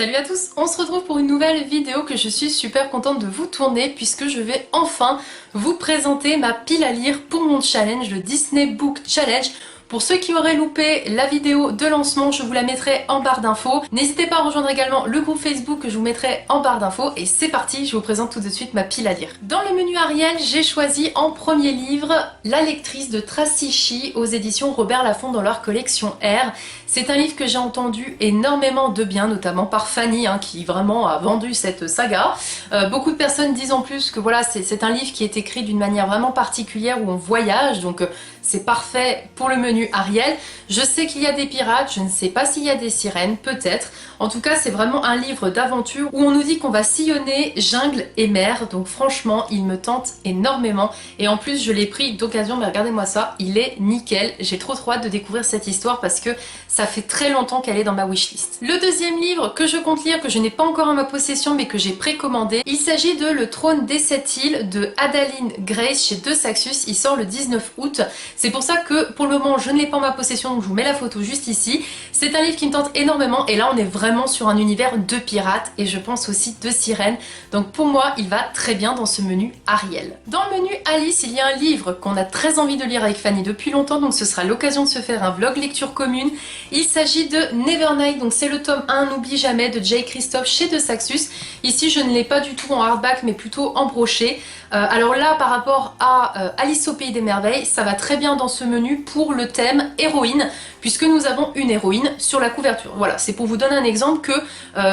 Salut à tous, on se retrouve pour une nouvelle vidéo que je suis super contente de vous tourner puisque je vais enfin vous présenter ma pile à lire pour mon challenge, le Disney Book Challenge. Pour ceux qui auraient loupé la vidéo de lancement, je vous la mettrai en barre d'infos. N'hésitez pas à rejoindre également le groupe Facebook que je vous mettrai en barre d'infos. Et c'est parti, je vous présente tout de suite ma pile à lire. Dans le menu Ariel, j'ai choisi en premier livre La lectrice de Tracy Chee aux éditions Robert Laffont dans leur collection R. C'est un livre que j'ai entendu énormément de bien, notamment par Fanny, qui vraiment a vendu cette saga. Beaucoup de personnes disent en plus que voilà, c'est un livre qui est écrit d'une manière vraiment particulière où on voyage, donc c'est parfait pour le menu Ariel. Je sais qu'il y a des pirates, je ne sais pas s'il y a des sirènes, peut-être. En tout cas, c'est vraiment un livre d'aventure où on nous dit qu'on va sillonner jungle et mer. Donc franchement, il me tente énormément. Et en plus, je l'ai pris d'occasion, mais regardez-moi ça, il est nickel. J'ai trop hâte de découvrir cette histoire parce que ça fait très longtemps qu'elle est dans ma wishlist. Le deuxième livre que je compte lire, que je n'ai pas encore en ma possession, mais que j'ai précommandé, il s'agit de Le Trône des Sept Îles de Adaline Grace chez De Saxus. Il sort le 19 août. C'est pour ça que pour le moment, je ne l'ai pas en ma possession, donc je vous mets la photo juste ici. C'est un livre qui me tente énormément et là on est vraiment sur un univers de pirates et je pense aussi de sirènes. Donc pour moi, il va très bien dans ce menu Ariel. Dans le menu Alice, il y a un livre qu'on a très envie de lire avec Fanny depuis longtemps, donc ce sera l'occasion de se faire un vlog lecture commune. Il s'agit de Nevernight, donc c'est le tome 1, N'oublie jamais, de Jay Christophe chez De Saxus. Ici, je ne l'ai pas du tout en hardback, mais plutôt en brochet. Alors là, par rapport à Alice au Pays des Merveilles, ça va très bien dans ce menu pour le thème héroïne, puisque nous avons une héroïne sur la couverture. Voilà, c'est pour vous donner un exemple que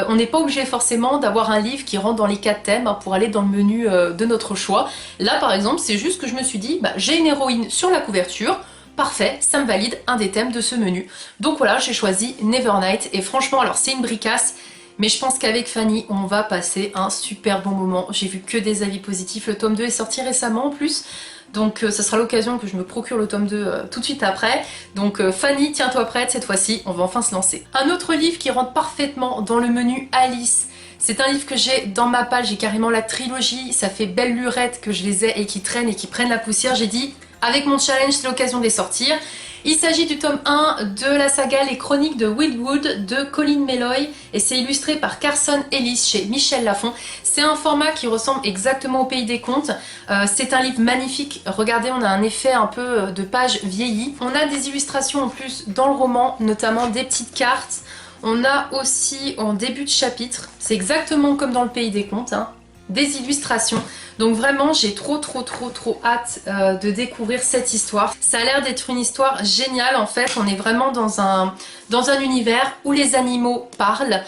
on n'est pas obligé forcément d'avoir un livre qui rentre dans les 4 thèmes pour aller dans le menu de notre choix. Là, par exemple, c'est juste que je me suis dit, j'ai une héroïne sur la couverture, parfait, ça me valide un des thèmes de ce menu. Donc voilà, j'ai choisi Nevernight et franchement, alors c'est une bricasse, mais je pense qu'avec Fanny, on va passer un super bon moment. J'ai vu que des avis positifs, le tome 2 est sorti récemment en plus, donc ça sera l'occasion que je me procure le tome 2 tout de suite après. Donc Fanny, tiens-toi prête, cette fois-ci, on va enfin se lancer. Un autre livre qui rentre parfaitement dans le menu Alice, c'est un livre que j'ai dans ma palle, j'ai carrément la trilogie, ça fait belle lurette que je les ai et qui traînent et qui prennent la poussière. J'ai dit, avec mon challenge, c'est l'occasion de les sortir. Il s'agit du tome 1 de la saga Les Chroniques de Wildwood de Colin Meloy et c'est illustré par Carson Ellis chez Michel Lafon. C'est un format qui ressemble exactement au Pays des Contes. C'est un livre magnifique. Regardez, on a un effet un peu de page vieillie. On a des illustrations en plus dans le roman, notamment des petites cartes. On a aussi en début de chapitre, c'est exactement comme dans le Pays des Contes, des illustrations. Donc vraiment, j'ai trop hâte de découvrir cette histoire. Ça a l'air d'être une histoire géniale en fait. On est vraiment dans un univers où les animaux parlent.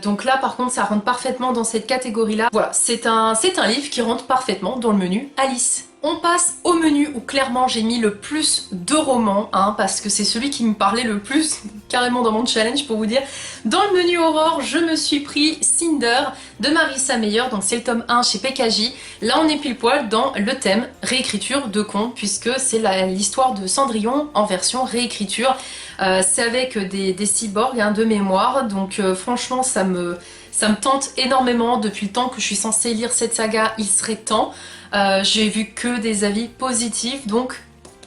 Donc là par contre, ça rentre parfaitement dans cette catégorie-là. Voilà, c'est un livre qui rentre parfaitement dans le menu Alice. On passe au menu où clairement j'ai mis le plus de romans, parce que c'est celui qui me parlait le plus, carrément dans mon challenge pour vous dire. Dans le menu Aurore, je me suis pris Cinder de Marissa Meyer, donc c'est le tome 1 chez PKJ. Là on est pile poil dans le thème réécriture de contes, puisque c'est l'histoire de Cendrillon en version réécriture. C'est avec des cyborgs de mémoire, donc franchement ça me tente énormément. Depuis le temps que je suis censée lire cette saga, il serait temps. J'ai vu que des avis positifs, donc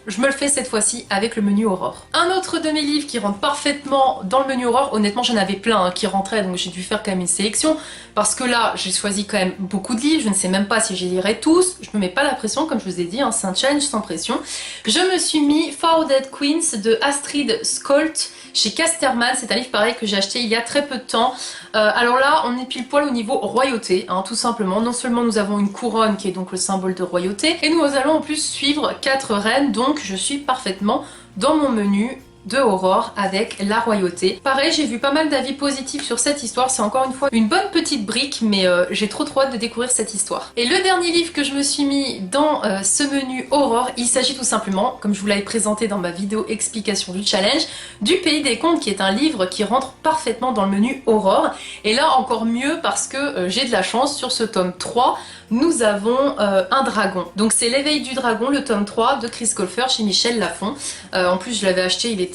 je me le fais cette fois-ci avec le menu Aurore. Un autre de mes livres qui rentre parfaitement dans le menu Aurore, honnêtement j'en avais plein qui rentraient, donc j'ai dû faire quand même une sélection, parce que là j'ai choisi quand même beaucoup de livres, je ne sais même pas si j'y lirai tous, je me mets pas la pression comme je vous ai dit, c'est un challenge sans pression. Je me suis mis Four Dead Queens de Astrid Skolt chez Casterman, c'est un livre pareil que j'ai acheté il y a très peu de temps. Alors là on est pile poil au niveau royauté, tout simplement. Non seulement nous avons une couronne qui est donc le symbole de royauté, et nous allons en plus suivre 4 reines, donc je suis parfaitement dans mon menu de Aurore avec la royauté. Pareil, j'ai vu pas mal d'avis positifs sur cette histoire, c'est encore une fois une bonne petite brique, mais j'ai trop hâte de découvrir cette histoire. Et le dernier livre que je me suis mis dans ce menu Aurore, il s'agit tout simplement, comme je vous l'avais présenté dans ma vidéo explication du challenge, du Pays des Contes, qui est un livre qui rentre parfaitement dans le menu Aurore. Et là encore mieux parce que j'ai de la chance, sur ce tome 3, nous avons un dragon. Donc c'est L'éveil du dragon, le tome 3 de Chris Colfer chez Michel Lafon. En plus je l'avais acheté, il était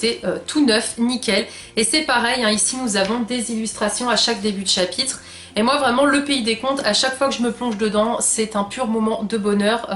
tout neuf, nickel. Et c'est pareil, ici nous avons des illustrations à chaque début de chapitre. Et moi vraiment le pays des contes, à chaque fois que je me plonge dedans, c'est un pur moment de bonheur.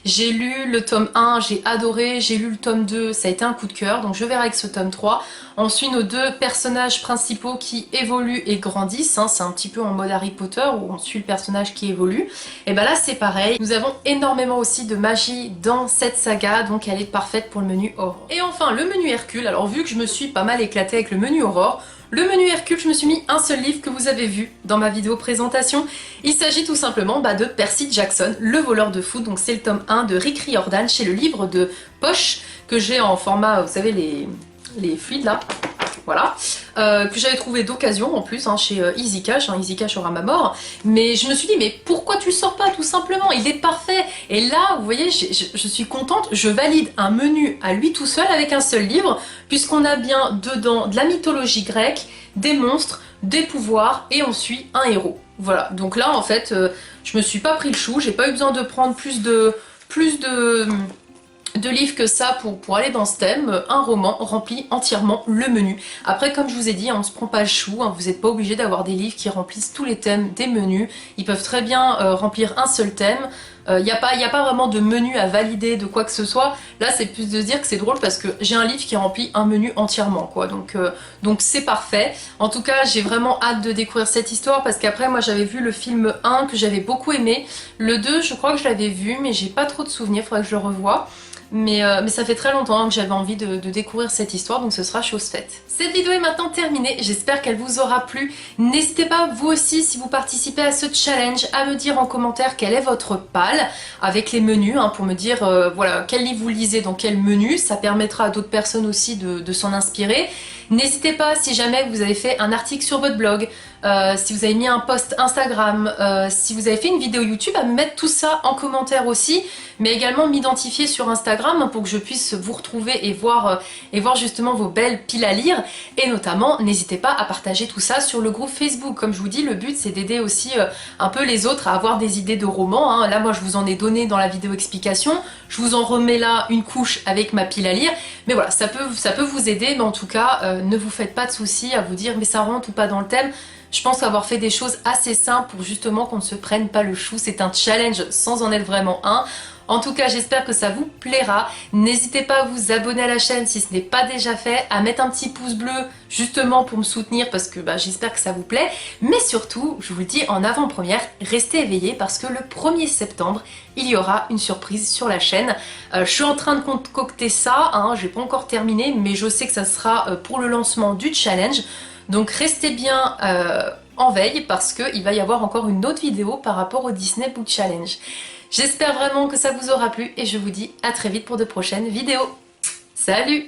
J'ai lu le tome 1, j'ai adoré, j'ai lu le tome 2, ça a été un coup de cœur, donc je verrai avec ce tome 3. On suit nos deux personnages principaux qui évoluent et grandissent, hein. C'est un petit peu en mode Harry Potter où on suit le personnage qui évolue. Et ben là c'est pareil, nous avons énormément aussi de magie dans cette saga, donc elle est parfaite pour le menu Aurore. Et enfin le menu Hercule, alors vu que je me suis pas mal éclatée avec le menu Aurore, le menu Hercule, je me suis mis un seul livre que vous avez vu dans ma vidéo présentation. Il s'agit tout simplement de Percy Jackson, le voleur de foot. Donc c'est le tome 1 de Rick Riordan chez le livre de poche que j'ai en format, vous savez, les fluides là. Voilà, que j'avais trouvé d'occasion en plus hein, chez Easy Cash, Easy Cash aura ma mort. Mais je me suis dit, mais pourquoi tu le sors pas tout simplement? Il est parfait. Et là, vous voyez, je suis contente, je valide un menu à lui tout seul avec un seul livre, puisqu'on a bien dedans de la mythologie grecque, des monstres, des pouvoirs, et on suit un héros. Voilà, donc là en fait, je me suis pas pris le chou, j'ai pas eu besoin de prendre plus de livres que ça pour aller dans ce thème. Un roman remplit entièrement le menu. Après comme je vous ai dit, on ne se prend pas le chou, hein, vous n'êtes pas obligé d'avoir des livres qui remplissent tous les thèmes des menus, ils peuvent très bien remplir un seul thème. Il n'y a pas vraiment de menu à valider de quoi que ce soit. Là c'est plus de se dire que c'est drôle parce que j'ai un livre qui remplit un menu entièrement quoi. Donc c'est parfait. En tout cas j'ai vraiment hâte de découvrir cette histoire parce qu'après moi j'avais vu le film 1 que j'avais beaucoup aimé. Le 2 je crois que je l'avais vu mais j'ai pas trop de souvenirs, faudrait que je le revoie. Mais ça fait très longtemps que j'avais envie de découvrir cette histoire, donc ce sera chose faite. Cette vidéo est maintenant terminée, j'espère qu'elle vous aura plu. N'hésitez pas, vous aussi, si vous participez à ce challenge, à me dire en commentaire quel est votre PAL, avec les menus, hein, pour me dire voilà, quel livre vous lisez dans quel menu, ça permettra à d'autres personnes aussi de s'en inspirer. N'hésitez pas, si jamais vous avez fait un article sur votre blog, si vous avez mis un post Instagram, si vous avez fait une vidéo YouTube, à me mettre tout ça en commentaire aussi, mais également m'identifier sur Instagram pour que je puisse vous retrouver et voir justement vos belles piles à lire. Et notamment, n'hésitez pas à partager tout ça sur le groupe Facebook. Comme je vous dis, le but c'est d'aider aussi un peu les autres à avoir des idées de romans, hein. Là moi je vous en ai donné dans la vidéo explication, je vous en remets là une couche avec ma pile à lire. Mais voilà, ça peut vous aider, mais en tout cas, ne vous faites pas de soucis à vous dire mais ça rentre ou pas dans le thème. Je pense avoir fait des choses assez simples pour justement qu'on ne se prenne pas le chou. C'est un challenge sans en être vraiment un. En tout cas, j'espère que ça vous plaira. N'hésitez pas à vous abonner à la chaîne si ce n'est pas déjà fait, à mettre un petit pouce bleu justement pour me soutenir parce que j'espère que ça vous plaît. Mais surtout, je vous le dis en avant-première, restez éveillés parce que le 1er septembre, il y aura une surprise sur la chaîne. Je suis en train de concocter ça, hein, je n'ai pas encore terminé, mais je sais que ça sera pour le lancement du challenge. Donc restez bien en veille parce qu'il va y avoir encore une autre vidéo par rapport au Disney Book Challenge. J'espère vraiment que ça vous aura plu et je vous dis à très vite pour de prochaines vidéos. Salut!